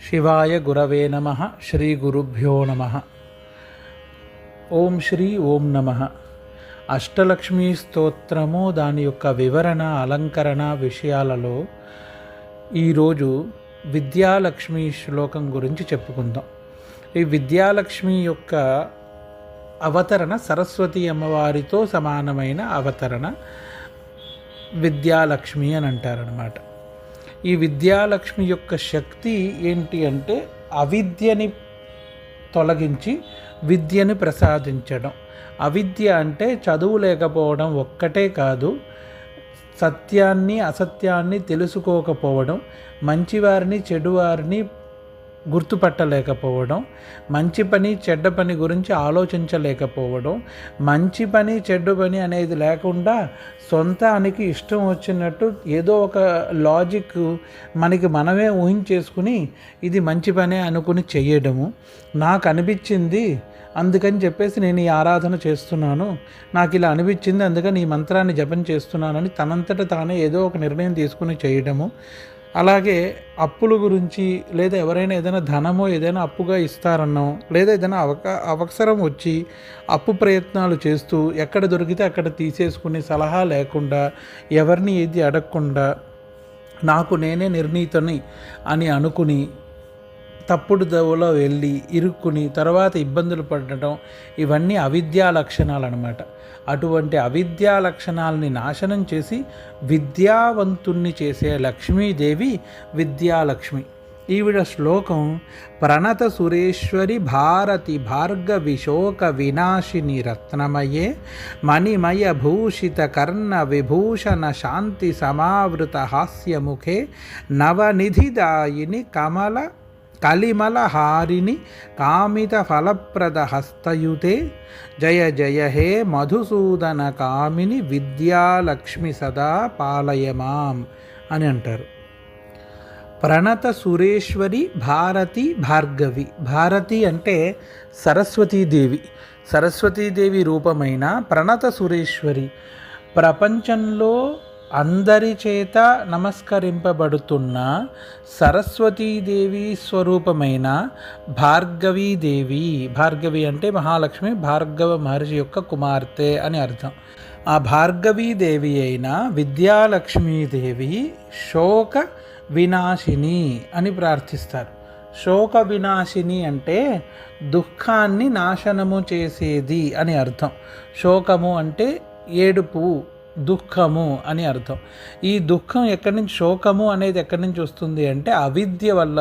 శివాయ గురవే నమః. శ్రీ గురుభ్యో నమః. ఓం శ్రీ ఓం నమః. అష్టలక్ష్మీ స్తోత్రము, దాని యొక్క వివరణ, అలంకరణ విషయాలలో ఈరోజు విద్యాలక్ష్మి శ్లోకం గురించి చెప్పుకుందాం. ఈ విద్యాలక్ష్మి యొక్క అవతరణ సరస్వతి అమ్మవారితో సమానమైన అవతరణ విద్యాలక్ష్మి అని అంటారనమాట. ఈ విద్యాలక్ష్మి యొక్క శక్తి ఏంటి అంటే అవిద్యని తొలగించి విద్యని ప్రసాదించడం. అవిద్య అంటే చదువు లేకపోవడం ఒక్కటే కాదు, సత్యాన్ని అసత్యాన్ని తెలుసుకోకపోవడం, మంచివారిని చెడువారిని గుర్తుపట్టలేకపోవడం, మంచి పని చెడ్డ పని గురించి ఆలోచించలేకపోవడం, మంచి పని చెడ్డ పని అనేది లేకుండా సొంతానికి ఇష్టం వచ్చినట్టు ఏదో ఒక లాజిక్ మనకి మనమే ఊహించేసుకుని ఇది మంచి పనే అనుకుని చేయడము. నాకు అనిపించింది అందుకని చెప్పేసి నేను ఈ ఆరాధన చేస్తున్నాను, నాకు ఇలా అనిపించింది అందుకని ఈ మంత్రాన్ని జపం చేస్తున్నానని తనంతట తానే ఏదో ఒక నిర్ణయం తీసుకుని చేయడము. అలాగే అప్పుల గురించి, లేదా ఎవరైనా ఏదైనా ధనమో ఏదైనా అప్పుగా ఇస్తారన్నో, లేదా ఏదైనా అవసరం వచ్చి అప్పు ప్రయత్నాలు చేస్తూ ఎక్కడ దొరికితే అక్కడ తీసేసుకుని సలహా లేకుండా ఎవరిని ఏది అడగకుండా నాకు నేనే నిర్ణీతని అని అనుకుని తప్పుడు దవలో వెళ్ళి ఇరుక్కుని తర్వాత ఇబ్బందులు పడటం, ఇవన్నీ అవిద్యా లక్షణాలు అన్నమాట. అటువంటి అవిద్యా లక్షణాలని నాశనం చేసి విద్యావంతుణ్ణి చేసే లక్ష్మీదేవి విద్యాలక్ష్మి. ఈవిడ శ్లోకం: ప్రణత సురేశ్వరి భారతి భార్గవి శోక వినాశిని రత్నమయే మణిమయ భూషిత కర్ణ విభూషణ శాంతి సమావృత హాస్యముఖే నవనిధిదాయిని కలిమలహారిణి కామిత ఫలప్రద హస్తయుతే జయ జయ హే మధుసూదన కామిని విద్యాలక్ష్మి సదా పాలయమాం అని అంటారు. ప్రణత సురేశ్వరి భారతి భార్గవి. భారతి అంటే సరస్వతీదేవి, సరస్వతీదేవి రూపమైన ప్రణత సురేశ్వరి, ప్రపంచంలో అందరి చేత నమస్కరింపబడుతున్న సరస్వతీదేవి స్వరూపమైన భార్గవీదేవి. భార్గవి అంటే మహాలక్ష్మి, భార్గవ మహర్షి యొక్క కుమార్తె అని అర్థం. ఆ భార్గవీదేవి అయిన విద్యాలక్ష్మీదేవి శోక వినాశిని అని ప్రార్థిస్తారు. శోక వినాశిని అంటే దుఃఖాన్ని నాశనము చేసేది అని అర్థం. శోకము అంటే ఏడుపు, దుఃఖము అని అర్థం. ఈ దుఃఖం ఎక్కడి నుంచి, శోకము అనేది ఎక్కడి నుంచి వస్తుంది అంటే అవిద్య వల్ల